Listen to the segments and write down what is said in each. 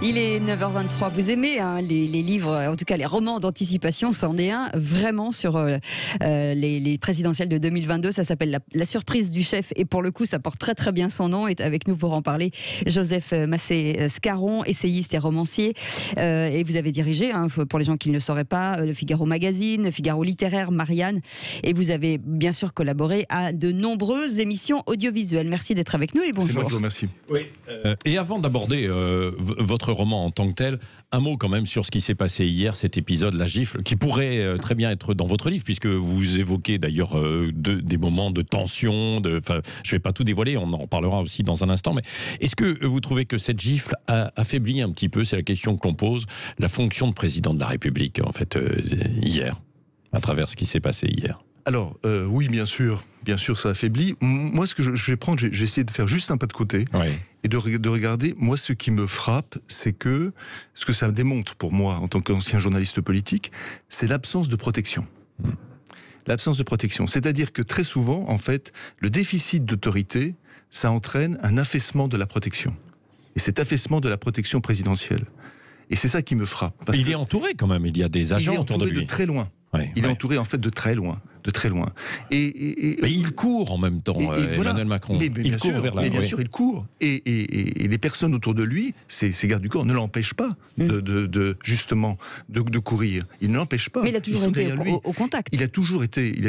Il est 9h23. Vous aimez les livres, en tout cas les romans d'anticipation, c'en est un vraiment sur les présidentielles de 2022. Ça s'appelle la surprise du chef et pour le coup ça porte très très bien son nom. Est avec nous pour en parler Joseph Massé-Scarron, essayiste et romancier. Et vous avez dirigé, pour les gens qui ne le sauraient pas, le Figaro Magazine, le Figaro Littéraire, Marianne. Et vous avez bien sûr collaboré à de nombreuses émissions audiovisuelles. Merci d'être avec nous et bonjour. C'est moi qui vous remercie. Oui. Et avant d'aborder votre roman en tant que tel, un mot quand même sur ce qui s'est passé hier, cet épisode, La Gifle, qui pourrait très bien être dans votre livre, puisque vous évoquez d'ailleurs des moments de tension. Je ne vais pas tout dévoiler, on en parlera aussi dans un instant. Mais est-ce que vous trouvez que cette gifle a affaibli un petit peu, c'est la question que l'on pose, la fonction de président de la République, en fait, hier, à travers ce qui s'est passé hier? Alors, oui, bien sûr, ça affaiblit. Moi, ce que je vais prendre, j'ai essayé de faire juste un pas de côté et de regarder. Moi, ce qui me frappe, c'est que ce que ça démontre pour moi, en tant qu'ancien journaliste politique, c'est l'absence de protection. L'absence de protection. C'est-à-dire que très souvent, en fait, le déficit d'autorité, ça entraîne un affaissement de la protection. Et cet affaissement de la protection présidentielle. Et c'est ça qui me frappe. Il est entouré quand même, il y a des agents autour de lui. Il est entouré de très loin. Il est entouré en fait de très loin. Mais il court en même temps, Emmanuel Macron. Il court vers là. Bien sûr, il court. Et les personnes autour de lui, ces gardes du corps, ne l'empêchent pas justement de courir. Ils ne l'empêchent pas. Mais il a toujours été au contact. Il a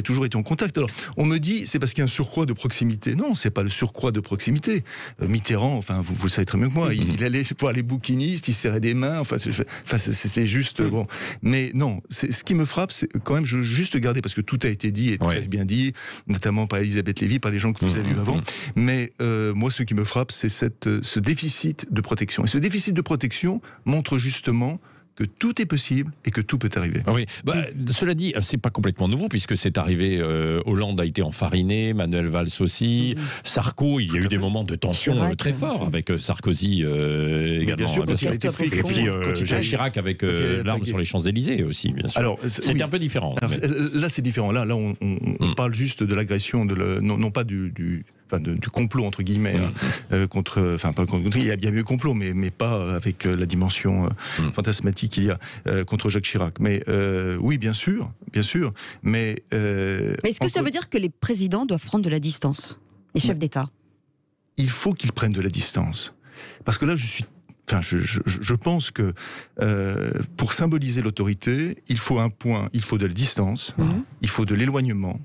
toujours été en contact. Alors, on me dit, c'est parce qu'il y a un surcroît de proximité. Non, c'est pas le surcroît de proximité. Mitterrand, enfin, vous le savez très bien que moi, il allait voir les bouquinistes, il serrait des mains. Enfin, c'était juste bon. Mais non, ce qui me frappe, c'est quand même juste garder, parce que tout a été dit et très bien dit, notamment par Elisabeth Lévy, par les gens que vous avez vus avant. Mais moi, ce qui me frappe, c'est ce déficit de protection. Et ce déficit de protection montre justement que tout est possible et que tout peut arriver. Oui. Cela dit, c'est pas complètement nouveau puisque c'est arrivé. Hollande a été enfariné, Manuel Valls aussi, Sarko. Il y a eu des moments de tension très forts avec Sarkozy également. Bien sûr, quand il a été pris, et puis Jacques Chirac avec l'arme sur les Champs-Élysées aussi. Bien sûr. Alors, c'était un peu différent. Alors, là, c'est différent. Là, on parle juste de l'agression, non pas du complot entre guillemets contre, pas contre, il y a eu complot, mais pas avec la dimension fantasmatique qu'il y a contre Jacques Chirac. Mais oui, bien sûr. Mais est-ce que ça veut dire que les présidents doivent prendre de la distance, les chefs d'État? Il faut qu'ils prennent de la distance, parce que là, je pense que pour symboliser l'autorité, il faut il faut de la distance, il faut de l'éloignement.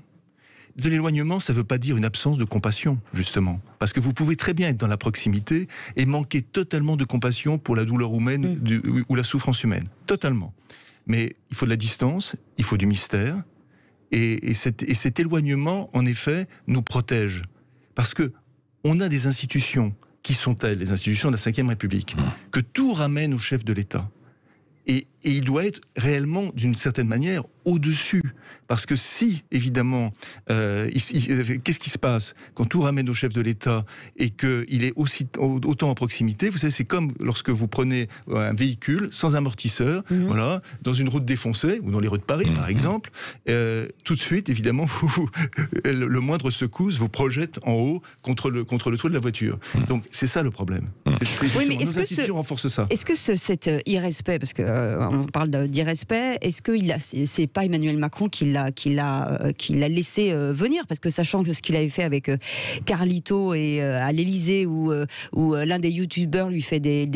De l'éloignement, ça ne veut pas dire une absence de compassion, justement. Parce que vous pouvez très bien être dans la proximité et manquer totalement de compassion pour la douleur humaine ou la souffrance humaine. Totalement. Mais il faut de la distance, il faut du mystère. Et cet éloignement, en effet, nous protège. Parce que on a des institutions qui sont elles, les institutions de la Ve République, que tout ramène au chef de l'État. Et il doit être réellement, d'une certaine manière, au-dessus. Parce que si, évidemment, qu'est-ce qui se passe quand tout ramène au chef de l'État et qu'il est autant à proximité? Vous savez, c'est comme lorsque vous prenez un véhicule sans amortisseur, voilà, dans une route défoncée, ou dans les rues de Paris, par exemple, tout de suite, évidemment, le moindre secousse vous projette en haut contre le toit de la voiture. Donc, c'est ça le problème. Nos institutions renforcent ça. Est-ce que cet irrespect, parce qu'on parle d'irrespect, est-ce que c'est pas Emmanuel Macron qui l'a laissé venir, parce que sachant que ce qu'il avait fait avec Carlito et à l'Élysée où l'un des youtubeurs lui fait des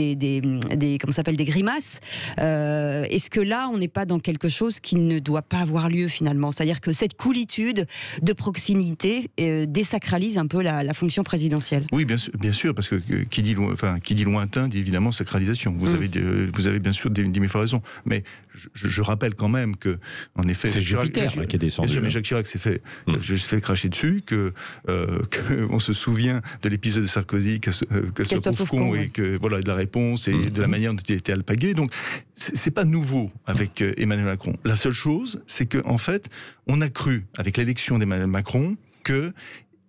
grimaces, est-ce que là on n'est pas dans quelque chose qui ne doit pas avoir lieu finalement, c'est-à-dire que cette coolitude de proximité désacralise un peu la fonction présidentielle? Oui, bien sûr, parce que qui dit lointain dit évidemment sacralisation. Vous avez bien sûr des mille fois raison, mais je rappelle quand même que, en effet, c'est Jupiter qui est descendu. Mais Jacques Chirac s'est fait cracher dessus, on se souvient de l'épisode de Sarkozy, Christophe Con, et que voilà, de la réponse et de la manière dont il était alpagué. Donc c'est pas nouveau avec Emmanuel Macron. La seule chose, c'est que en fait, on a cru avec l'élection d'Emmanuel Macron que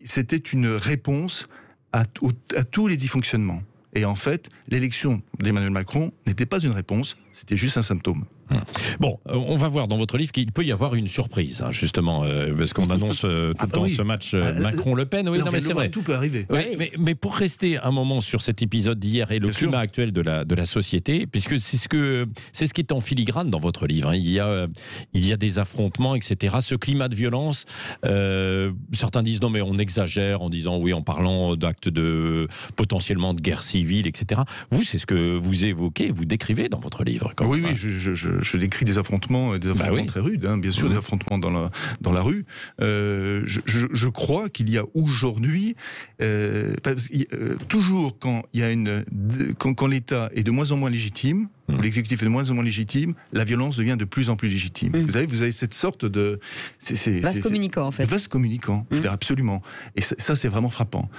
c'était une réponse à tous les dysfonctionnements. Et en fait, l'élection d'Emmanuel Macron n'était pas une réponse, c'était juste un symptôme. Bon, on va voir dans votre livre qu'il peut y avoir une surprise, hein, justement, parce qu'on annonce tout le temps ce match Macron-Le Pen. Oui, non, mais c'est vrai. Tout peut arriver. Oui, mais pour rester un moment sur cet épisode d'hier et le climat actuel de la société, puisque c'est ce qui est en filigrane dans votre livre. Hein. Il y a des affrontements, etc. Ce climat de violence, certains disent non, mais on exagère en disant oui, en parlant d'actes potentiellement de guerre civile, etc. Vous, c'est ce que vous évoquez, vous décrivez dans votre livre. Oui, je décris des affrontements très rudes, hein, bien sûr, des affrontements dans la rue. Je crois qu'il y a aujourd'hui, toujours quand l'État est de moins en moins légitime, l'exécutif est de moins en moins légitime, la violence devient de plus en plus légitime. Vous avez cette sorte de... Vase communicant, en fait. Vase communicant, je dirais absolument. Et ça, c'est vraiment frappant.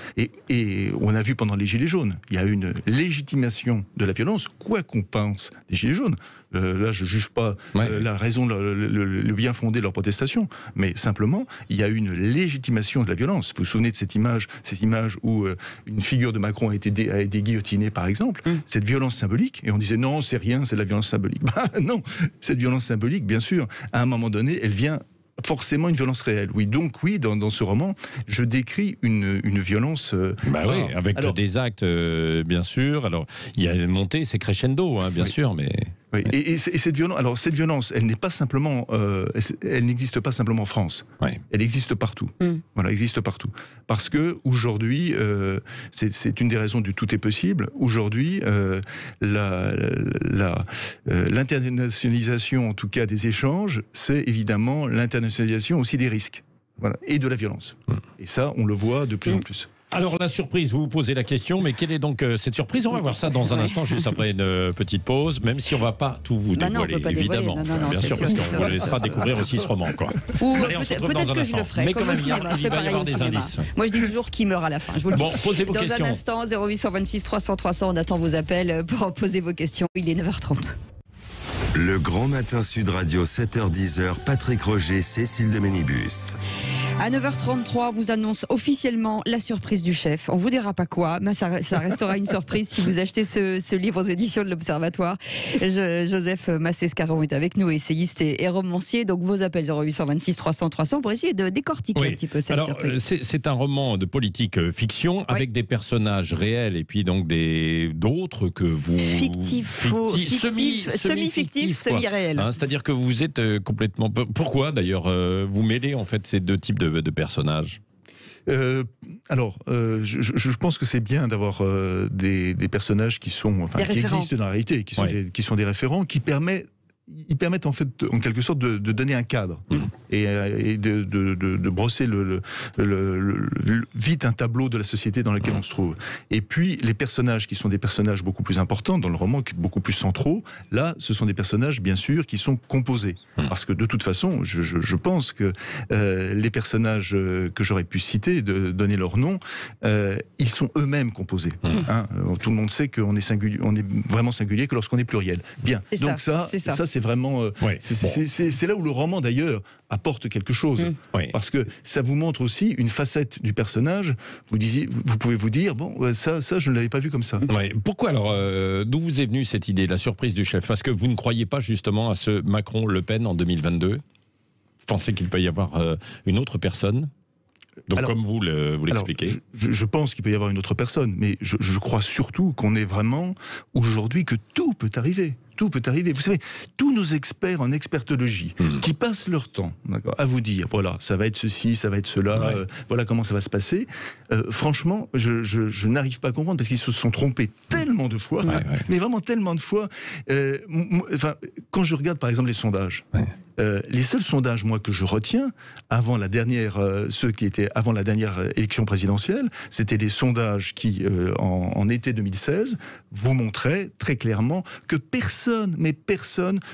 Et on a vu pendant les Gilets jaunes, il y a une légitimation de la violence, quoi qu'on pense des Gilets jaunes. Là, je ne juge pas la raison, le bien fondé de leur protestation, mais simplement, il y a une légitimation de la violence. Vous vous souvenez de ces images où une figure de Macron a été guillotinée, par exemple, cette violence symbolique, et on disait non, c'est rien, c'est de la violence symbolique. Non, cette violence symbolique, bien sûr, à un moment donné, elle vient forcément une violence réelle. Oui, donc dans ce roman, je décris une violence... avec des actes, bien sûr. Alors, il y a une montée, c'est crescendo, hein, bien sûr, mais... Oui. Et cette violence, elle n'est pas simplement, elle n'existe pas simplement en France. Elle existe partout. Voilà, existe partout. Parce que aujourd'hui, c'est une des raisons du tout est possible. Aujourd'hui, l'internationalisation, en tout cas des échanges, c'est évidemment l'internationalisation aussi des risques, voilà, et de la violence. Et ça, on le voit de plus en plus. Alors la surprise, vous vous posez la question, mais quelle est donc cette surprise? On va voir ça dans un instant, juste après une petite pause, même si on ne va pas tout vous dévoiler, évidemment. Bien sûr, parce qu'on vous laissera découvrir aussi ce roman. Allez, on se retrouve dans un instant. Mais quand même, il va y avoir des indices. Moi, je dis toujours qui meurt à la fin. Je vous le dis. Bon, posez vos questions. Dans un instant, 0826 300 300, on attend vos appels pour poser vos questions. Il est 9h30. Le Grand Matin Sud Radio, 7h-10h, Patrick Roger, Cécile de Ménibus. À 9h33, vous annonce officiellement la surprise du chef. On vous dira pas quoi, mais ça restera une surprise si vous achetez ce livre aux éditions de l'Observatoire. Joseph Massescaron est avec nous, essayiste et romancier. Donc vos appels 0826 300 300 pour essayer de décortiquer un petit peu cette surprise. C'est un roman de politique fiction avec des personnages réels et puis donc d'autres que vous... Semi-fictifs, semi-réels. Hein, c'est-à-dire que vous êtes complètement... Pourquoi d'ailleurs vous mêlez en fait ces deux types de personnages? Je pense que c'est bien d'avoir des personnages qui existent dans la réalité, qui sont des référents, qui permettent en fait, en quelque sorte, de donner un cadre et de brosser vite un tableau de la société dans laquelle on se trouve. Et puis, les personnages qui sont des personnages beaucoup plus importants dans le roman, beaucoup plus centraux, là, ce sont des personnages, bien sûr, qui sont composés. Parce que, de toute façon, je pense que les personnages que j'aurais pu citer, donner leur nom, ils sont eux-mêmes composés. Hein, tout le monde sait qu'on est vraiment singulier que lorsqu'on est pluriel. Bien. Donc ça, c'est vraiment... c'est là où le roman, d'ailleurs, apporte quelque chose. Parce que ça vous montre aussi une facette du personnage. Vous pouvez vous dire, ça je ne l'avais pas vu comme ça. Pourquoi alors d'où vous est venue cette idée, la surprise du chef? Parce que vous ne croyez pas justement à ce Macron-Le Pen en 2022? Vous pensez qu'il peut y avoir une autre personne? Donc comme vous l'expliquez. Je pense qu'il peut y avoir une autre personne, mais je crois surtout qu'on est vraiment aujourd'hui que tout peut arriver. Tout peut arriver. Vous savez, tous nos experts en expertologie qui passent leur temps à vous dire, voilà, ça va être ceci, ça va être cela, voilà comment ça va se passer. Franchement, je n'arrive pas à comprendre parce qu'ils se sont trompés tellement de fois, mais vraiment tellement de fois. Quand je regarde par exemple les sondages, les seuls sondages, moi, que je retiens, ceux qui étaient avant la dernière élection présidentielle, c'était les sondages qui, en été 2016, vous montraient très clairement que personne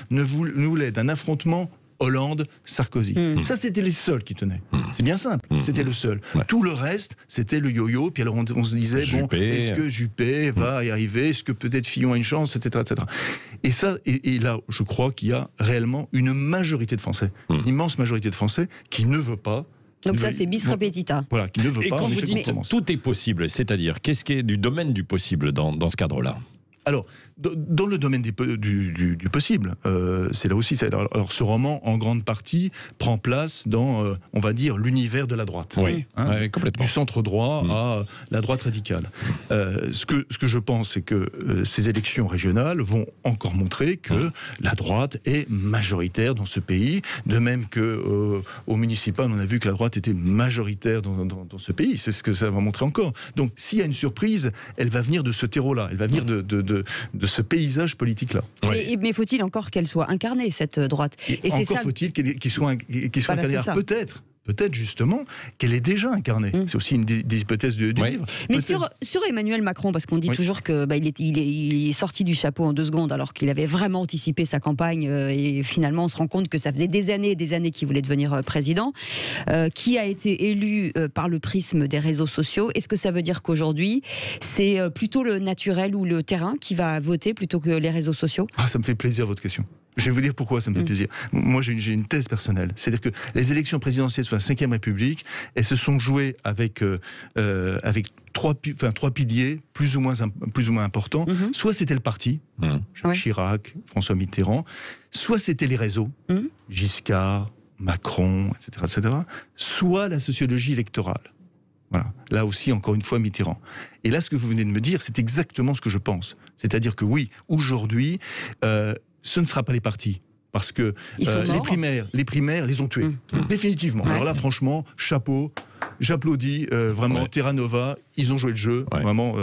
ne voulait d'un affrontement Hollande-Sarkozy. Ça, c'était les seuls qui tenaient. C'est bien simple, c'était le seul. Tout le reste, c'était le yo-yo, puis alors on se disait, est-ce que Juppé va y arriver? Est-ce que peut-être Fillon a une chance, etc. etc. Et là, je crois qu'il y a réellement une majorité de Français, une immense majorité de Français qui ne veut pas. Donc ça, c'est bis repetita. Voilà, qui ne veut pas. Et quand vous dites tout est possible, c'est-à-dire, qu'est-ce qui est du domaine du possible dans ce cadre-là? Alors, dans le domaine du possible, c'est là aussi. Alors, ce roman, en grande partie, prend place dans, on va dire, l'univers de la droite. Oui, complètement. Du centre droit à la droite radicale. Ce que je pense, c'est que ces élections régionales vont encore montrer que la droite est majoritaire dans ce pays, de même que au municipal, on a vu que la droite était majoritaire dans ce pays. C'est ce que ça va montrer encore. Donc, s'il y a une surprise, elle va venir de ce terreau-là. Elle va venir de ce paysage politique-là. Mais faut-il encore qu'elle soit incarnée, cette droite? Et encore faut-il qu'elle soit incarnée. Peut-être justement qu'elle est déjà incarnée. C'est aussi une des hypothèses du livre. Mais sur Emmanuel Macron, parce qu'on dit toujours que il est sorti du chapeau en 2 secondes, alors qu'il avait vraiment anticipé sa campagne, et finalement on se rend compte que ça faisait des années et des années qu'il voulait devenir président, qui a été élu par le prisme des réseaux sociaux. Est-ce que ça veut dire qu'aujourd'hui c'est plutôt le naturel ou le terrain qui va voter plutôt que les réseaux sociaux? Ça me fait plaisir votre question. Je vais vous dire pourquoi ça me fait plaisir. Moi, j'ai une thèse personnelle. C'est-à-dire que les élections présidentielles sous la Ve République, elles se sont jouées avec 3 piliers plus ou moins importants. Soit c'était le parti, Jacques Chirac, François Mitterrand, soit c'était les réseaux, Giscard, Macron, etc., soit la sociologie électorale. Voilà. Là aussi, encore une fois, Mitterrand. Et là, ce que vous venez de me dire, c'est exactement ce que je pense. C'est-à-dire que oui, aujourd'hui, ce ne sera pas les partis. Parce que les primaires les ont tués. Définitivement. Alors là, franchement, chapeau, j'applaudis. Vraiment, Terra Nova, ils ont joué le jeu. Vraiment,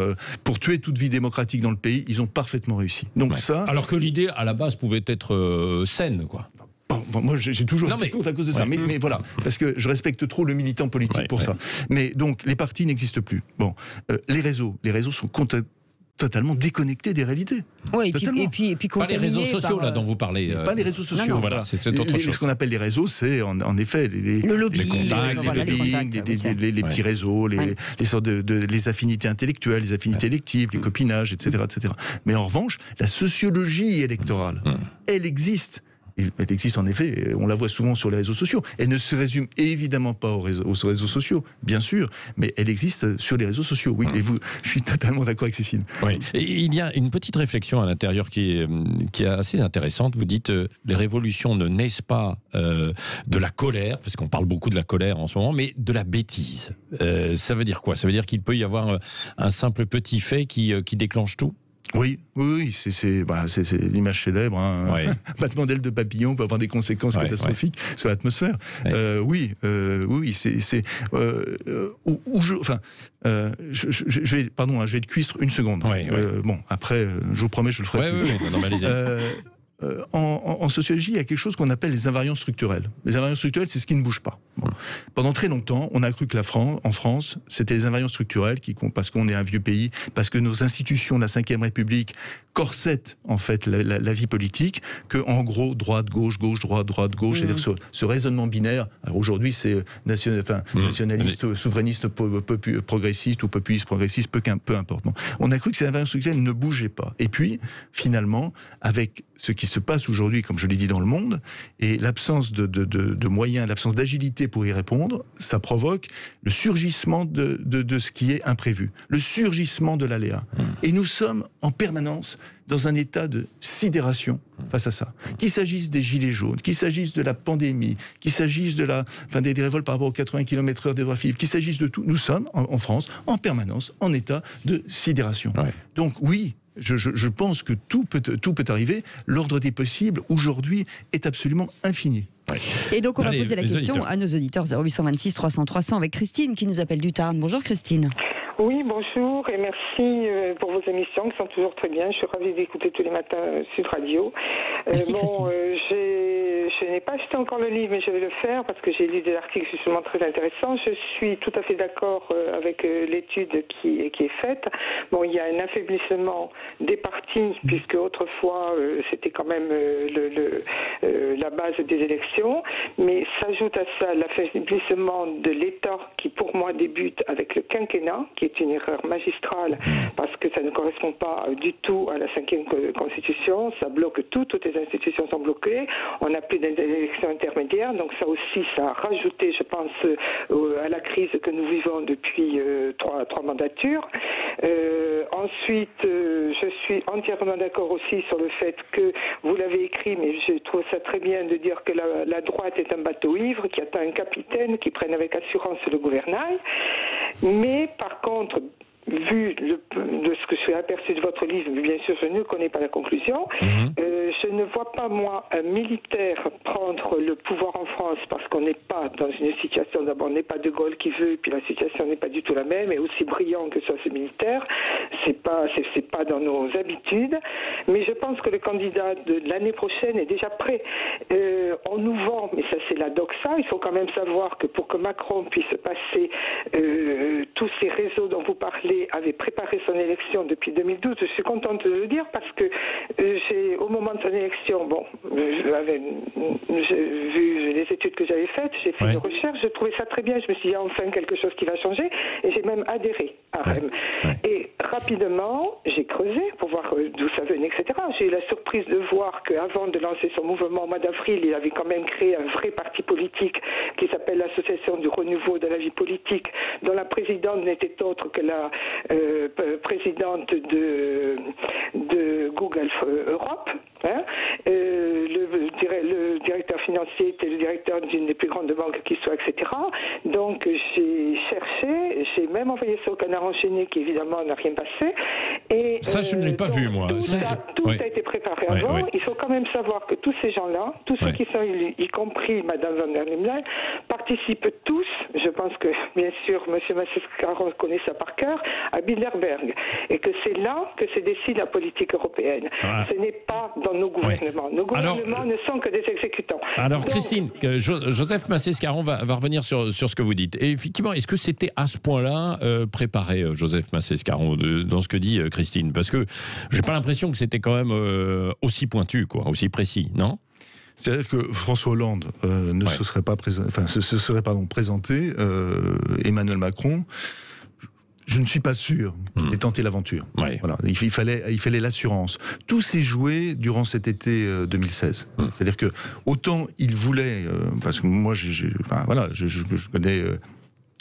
pour tuer toute vie démocratique dans le pays, ils ont parfaitement réussi. Donc ça... Alors que l'idée, à la base, pouvait être saine, quoi. Bon, moi, j'ai toujours été contre à cause de ça. Mais voilà, parce que je respecte trop le militant politique pour ça. Mais donc, les partis n'existent plus. Bon, les réseaux sont totalement déconnectés des réalités. Oui, et puis pas les réseaux sociaux là dont vous parlez. Pas les réseaux sociaux. Non. Voilà, c'est autre chose. Ce qu'on appelle les réseaux, c'est en effet le lobby, les petits réseaux, les sortes les affinités intellectuelles, les affinités électives, les copinages, etc., etc. Mais en revanche, la sociologie électorale, elle existe. Elle existe en effet, on la voit souvent sur les réseaux sociaux. Elle ne se résume évidemment pas aux réseaux sociaux, bien sûr, mais elle existe sur les réseaux sociaux. Oui, et je suis totalement d'accord avec Cécile. Oui. Et il y a une petite réflexion à l'intérieur qui est assez intéressante. Vous dites les révolutions ne naissent pas de la colère, parce qu'on parle beaucoup de la colère en ce moment, mais de la bêtise. Ça veut dire quoi? Ça veut dire qu'il peut y avoir un simple petit fait qui déclenche tout? Oui, c'est l'image célèbre. Battement d'ailes de papillon peut avoir des conséquences catastrophiques sur l'atmosphère. Je vais être cuistre une seconde. Bon, après, je vous promets, je le ferai plus. En sociologie, il y a quelque chose qu'on appelle les invariants structurels. Les invariants structurels, c'est ce qui ne bouge pas. Bon. Pendant très longtemps, on a cru que en France, c'était les invariants structurels parce qu'on est un vieux pays, parce que nos institutions de la Ve République corsettent en fait la vie politique, que en gros droite gauche gauche droite droite gauche, c'est-à-dire ce raisonnement binaire. Alors aujourd'hui, c'est nationaliste, souverainiste, progressiste ou populiste progressiste, peu importe. Bon. On a cru que ces invariants structurels ne bougeaient pas. Et puis finalement, avec ce qui se passe aujourd'hui, comme je l'ai dit dans le monde, et l'absence de moyens, l'absence d'agilité pour y répondre, ça provoque le surgissement de ce qui est imprévu, le surgissement de l'aléa. Et nous sommes en permanence dans un état de sidération face à ça. Qu'il s'agisse des gilets jaunes, qu'il s'agisse de la pandémie, qu'il s'agisse des révoltes par rapport aux 80 km/h des droits civiques, qu'il s'agisse de tout, nous sommes en France en permanence en état de sidération. Donc oui, je pense que tout peut arriver. L'ordre des possibles, aujourd'hui, est absolument infini. Et donc on va poser la question à nos auditeurs 0826 300 300 avec Christine qui nous appelle du Tarn. Bonjour Christine. Oui, bonjour et merci pour vos émissions qui sont toujours très bien. Je suis ravie d'écouter tous les matins Sud Radio. Merci Christine. Je n'ai pas acheté encore le livre, mais je vais le faire parce que j'ai lu des articles justement très intéressants. Je suis tout à fait d'accord avec l'étude qui est faite. Bon, il y a un affaiblissement des partis, puisque autrefois c'était quand même la base des élections, mais s'ajoute à ça l'affaiblissement de l'État qui pour moi débute avec le quinquennat, qui est une erreur magistrale parce que ça ne correspond pas du tout à la 5e Constitution, ça bloque tout, toutes les institutions sont bloquées, on n'a plus des élections intermédiaires. Donc ça aussi, ça a rajouté, je pense, à la crise que nous vivons depuis trois mandatures. Ensuite, je suis entièrement d'accord aussi sur le fait que, vous l'avez écrit, mais je trouve ça très bien de dire que la droite est un bateau ivre, qui attend un capitaine qui prenne avec assurance le gouvernail. Mais par contre, vu de ce que je suis aperçu de votre livre, bien sûr je ne connais pas la conclusion, je ne vois pas moi un militaire prendre le pouvoir en France, parce qu'on n'est pas dans une situation, d'abord on n'est pas De Gaulle qui veut, et puis la situation n'est pas du tout la même, et aussi brillant que soit ce militaire, c'est pas dans nos habitudes, mais je pense que le candidat de l'année prochaine est déjà prêt. On nous vend, mais ça c'est la doxa, il faut quand même savoir que pour que Macron puisse passer tous ces réseaux dont vous parlez, avait préparé son élection depuis 2012. Je suis contente de le dire parce que au moment de son élection, j'ai vu les études que j'avais faites, j'ai fait des recherches, je trouvais ça très bien. Je me suis dit, il y a enfin quelque chose qui va changer, et j'ai même adhéré à REM. Et rapidement, j'ai creusé pour voir d'où ça venait, etc. J'ai eu la surprise de voir qu'avant de lancer son mouvement au mois d'avril, il avait quand même créé un vrai parti politique qui s'appelle l'Association du renouveau de la vie politique, dont la présidente n'était autre que la présidente de Google Europe. Le directeur financier était le directeur d'une des plus grandes banques qui soit, etc. Donc j'ai cherché, j'ai même envoyé ça au Canard enchaîné, qui évidemment n'a rien passé. Et, ça, je ne l'ai pas vu, moi. Tout a été préparé avant. Il faut quand même savoir que tous ces gens-là, tous ceux qui sont élus, y compris Mme Van der Leyen, participent tous, je pense que bien sûr M. Massescaron connaît ça par cœur, à Bilderberg. Et que c'est là que se décide la politique européenne. Ce n'est pas dans nos gouvernements. Nos gouvernements ne sont que des exécutants. Alors Christine, Joseph Massescaron va revenir sur ce que vous dites. Et effectivement, est-ce que c'était à ce point-là préparé, Joseph Massescaron, dans ce que dit Christine? Parce que j'ai pas l'impression que c'était quand même aussi pointu, aussi précis, non? C'est-à-dire que François Hollande ne se serait pas présenté, Emmanuel Macron. Je ne suis pas sûr qu'il ait tenté l'aventure. Voilà. Il fallait l'assurance. Tout s'est joué durant cet été 2016. C'est-à-dire que autant il voulait, parce que moi, je connais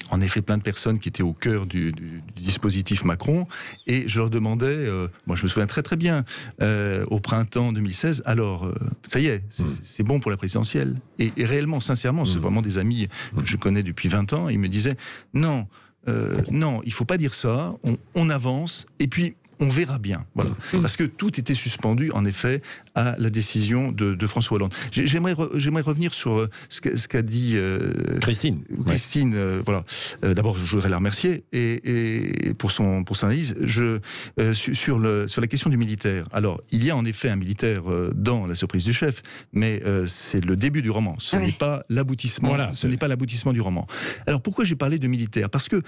en effet plein de personnes qui étaient au cœur du dispositif Macron, et je leur demandais, moi je me souviens très très bien, au printemps 2016, alors ça y est, c'est bon pour la présidentielle. Et réellement, sincèrement, c'est vraiment des amis que je connais depuis 20 ans, ils me disaient non, il faut pas dire ça, on avance, et puis on verra bien. Voilà. Parce que tout était suspendu, en effet, à la décision de François Hollande. J'aimerais revenir sur ce qu'a dit Christine. Voilà. D'abord, je voudrais la remercier et pour son analyse. Sur la question du militaire. Alors, il y a en effet un militaire dans La surprise du chef, mais c'est le début du roman. Ce n'est pas l'aboutissement. Voilà, ce n'est pas l'aboutissement du roman. Alors, pourquoi j'ai parlé de militaire ? Parce que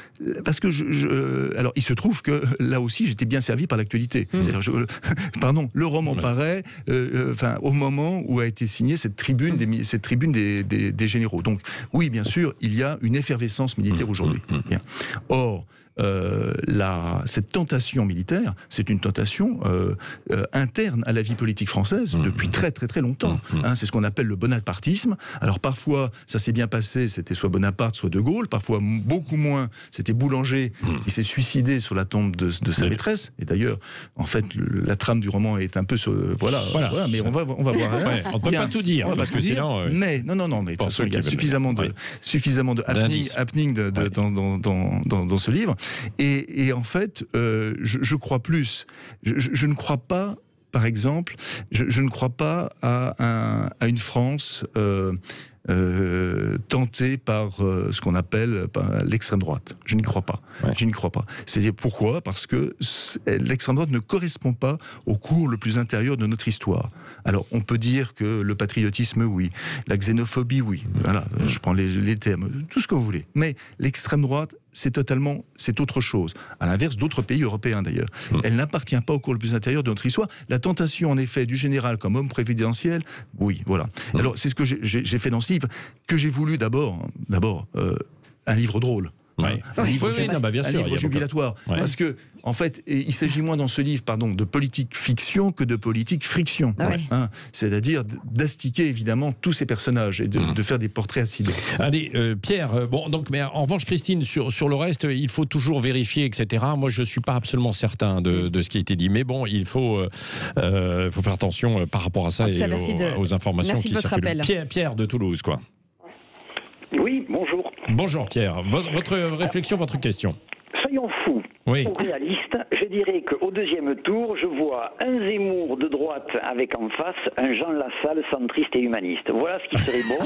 alors, il se trouve que là aussi, j'étais bien servi par l'actualité. Le roman paraît au moment où a été signée cette tribune des généraux. Donc oui, bien sûr, il y a une effervescence militaire aujourd'hui. Bien. Or, cette tentation militaire, c'est une tentation interne à la vie politique française depuis très très très longtemps. C'est ce qu'on appelle le bonapartisme. Alors parfois, ça s'est bien passé, c'était soit Bonaparte, soit De Gaulle. Parfois, beaucoup moins, c'était Boulanger qui s'est suicidé sur la tombe de sa maîtresse. Et d'ailleurs, en fait, la trame du roman est un peu voilà, mais on va voir. On ne peut pas tout dire, parce que sinon... Mais non, mais de toute façon, il y a suffisamment de happening dans ce livre. Et en fait, je crois plus. Je ne crois pas, par exemple, je ne crois pas à une France tentée par ce qu'on appelle l'extrême droite. Je n'y crois pas. Je n'y crois pas. C'est pourquoi ? Parce que l'extrême droite ne correspond pas au cours le plus intérieur de notre histoire. Alors, on peut dire que le patriotisme, oui. La xénophobie, oui. Voilà, je prends les termes, tout ce que vous voulez. Mais l'extrême droite, c'est autre chose. À l'inverse d'autres pays européens d'ailleurs. Elle n'appartient pas au cours le plus intérieur de notre histoire. La tentation, en effet, du général comme homme présidentiel, oui, voilà. Alors, c'est ce que j'ai fait dans ce livre, que j'ai voulu d'abord un livre drôle. Ouais. Un livre, bien sûr, un livre jubilatoire. Parce que, en fait, il s'agit moins dans ce livre, de politique fiction que de politique friction. C'est-à-dire d'astiquer évidemment tous ces personnages et de faire des portraits acidés. Allez, Pierre, mais en revanche, Christine, sur le reste, il faut toujours vérifier, etc. Moi, je ne suis pas absolument certain de ce qui a été dit, mais bon, il faut faire attention par rapport à ça et aux informations qui circulent. Pierre de Toulouse, quoi. Oui, bonjour. Bonjour Pierre. Votre réflexion, votre question. Soyons fous. Oui. Réaliste, je dirais qu'au deuxième tour, je vois un Zemmour de droite avec en face un Jean Lassalle centriste et humaniste. Voilà ce qui serait bon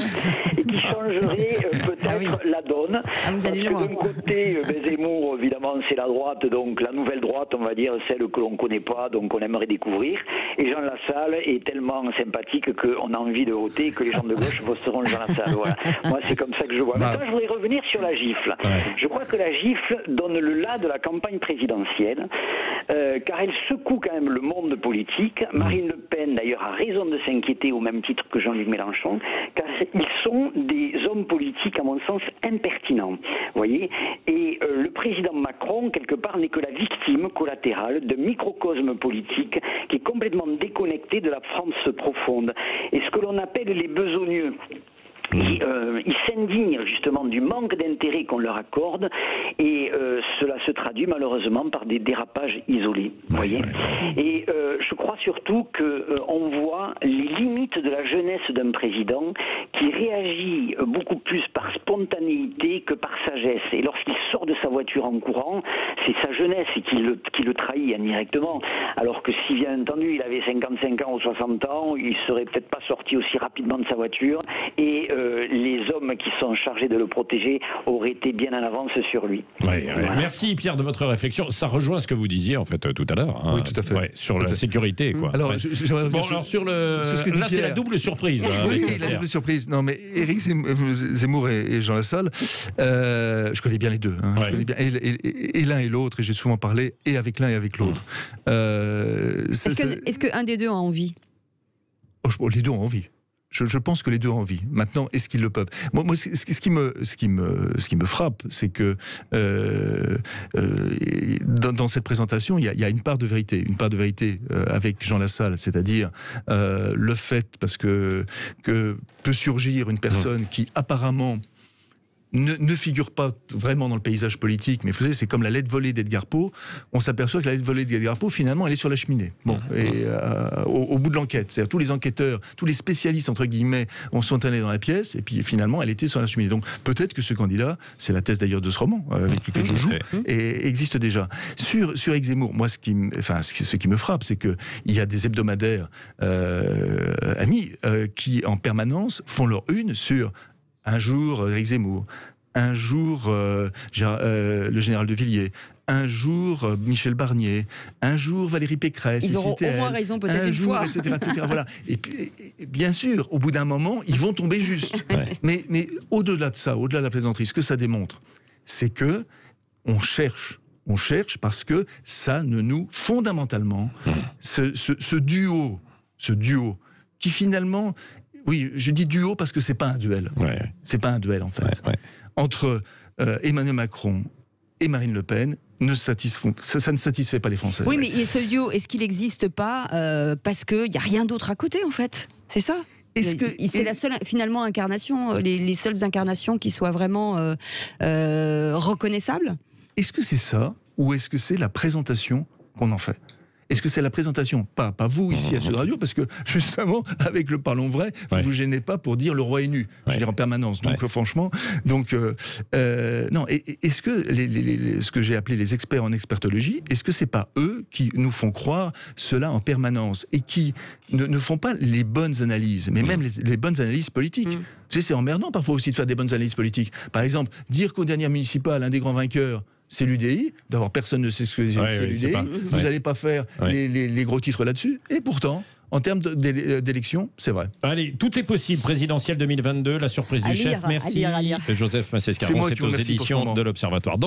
et qui changerait peut-être la donne. Vous allez loin. D'un côté, Zemmour, évidemment, c'est la droite, donc la nouvelle droite, on va dire, celle que l'on ne connaît pas, donc on aimerait découvrir. Et Jean Lassalle est tellement sympathique qu'on a envie de voter que les gens de gauche voteront Jean Lassalle. Voilà. Moi, c'est comme ça que je vois. Maintenant, je voudrais revenir sur la gifle. Je crois que la gifle donne le là de la campagne présidentielle, car elle secoue quand même le monde politique. Marine Le Pen, d'ailleurs, a raison de s'inquiéter au même titre que Jean-Luc Mélenchon, car ils sont des hommes politiques, à mon sens, impertinents. Voyez. Et le président Macron, quelque part, n'est que la victime collatérale de microcosme politique qui est complètement déconnecté de la France profonde. Et ce que l'on appelle les besogneux. Ils s'indignent justement du manque d'intérêt qu'on leur accorde et cela se traduit malheureusement par des dérapages isolés. Voyez. Et je crois surtout qu'on voit les limites de la jeunesse d'un président qui réagit beaucoup plus par spontanéité que par sagesse. Et lorsqu'il sort de sa voiture en courant, c'est sa jeunesse qui le trahit indirectement. Alors que si bien entendu il avait 55 ans ou 60 ans, il serait peut-être pas sorti aussi rapidement de sa voiture et les hommes qui sont chargés de le protéger auraient été bien en avance sur lui. Voilà. Merci Pierre de votre réflexion. Ça rejoint ce que vous disiez en fait tout à l'heure. Oui, tout à fait. Sur la sécurité, quoi. Alors, sur le. Là, c'est la double surprise. Oui, la double surprise. Non, mais Éric Zemmour et Jean Lassalle, je connais bien les deux. Je connais bien et l'un et l'autre, et j'ai souvent parlé et avec l'un et avec l'autre. Est-ce qu'un des deux a envie ? Les deux ont envie. Je pense que les deux ont envie. Maintenant, est-ce qu'ils le peuvent ? Moi, ce qui me frappe, c'est que dans cette présentation, il y a une part de vérité, avec Jean Lassalle, c'est-à-dire le fait, parce que peut surgir une personne qui apparemment ne figure pas vraiment dans le paysage politique, mais vous savez, c'est comme la lettre volée d'Edgar Poe. On s'aperçoit que la lettre volée d'Edgar Poe, finalement, elle est sur la cheminée. Et au bout de l'enquête, c'est-à-dire tous les enquêteurs, tous les spécialistes entre guillemets, sont allés dans la pièce, et puis finalement, elle était sur la cheminée. Donc peut-être que ce candidat, c'est la thèse d'ailleurs de ce roman avec lequel je joue, et existe déjà. Sur Éric Zemmour, moi, ce qui me frappe, c'est que il y a des hebdomadaires amis qui en permanence font leur une sur un jour Éric Zemmour, un jour le général de Villiers, un jour Michel Barnier, un jour Valérie Pécresse. Ils auront au moins raison peut-être une fois. Etc. Voilà. Et bien sûr, au bout d'un moment, ils vont tomber juste. Mais au-delà de ça, au-delà de la plaisanterie, ce que ça démontre, c'est que on cherche parce que ça ne nous, fondamentalement, ce duo qui finalement... Oui, je dis duo parce que c'est pas un duel. C'est pas un duel en fait. Entre Emmanuel Macron et Marine Le Pen, ça ne satisfait pas les Français. Oui, mais ce duo, est-ce qu'il n'existe pas parce qu'il n'y a rien d'autre à côté en fait ? C'est ça ? C'est la seule finalement incarnation, les seules incarnations qui soient vraiment reconnaissables ? Est-ce que c'est ça ou est-ce que c'est la présentation qu'on en fait ? Est-ce que c'est la présentation ? Pas vous ici à Sud Radio, parce que justement, avec le Parlons Vrai, vous ne vous gênez pas pour dire le roi est nu, je veux dire en permanence. Donc franchement, non. Est-ce que ce que j'ai appelé les experts en expertologie, est-ce que c'est pas eux qui nous font croire cela en permanence et qui ne font pas les bonnes analyses, mais même les bonnes analyses politiques. Vous savez, c'est emmerdant parfois aussi de faire des bonnes analyses politiques. Par exemple, dire qu'aux dernières municipales, un des grands vainqueurs, c'est l'UDI. D'abord, personne ne sait ce que c'est l'UDI. Vous n'allez pas faire les gros titres là-dessus. Et pourtant, en termes d'élection, c'est vrai. Allez, tout est possible. Présidentielle 2022, la surprise du chef. Merci. à lire. Joseph Massescaron, c'est aux éditions de l'Observatoire.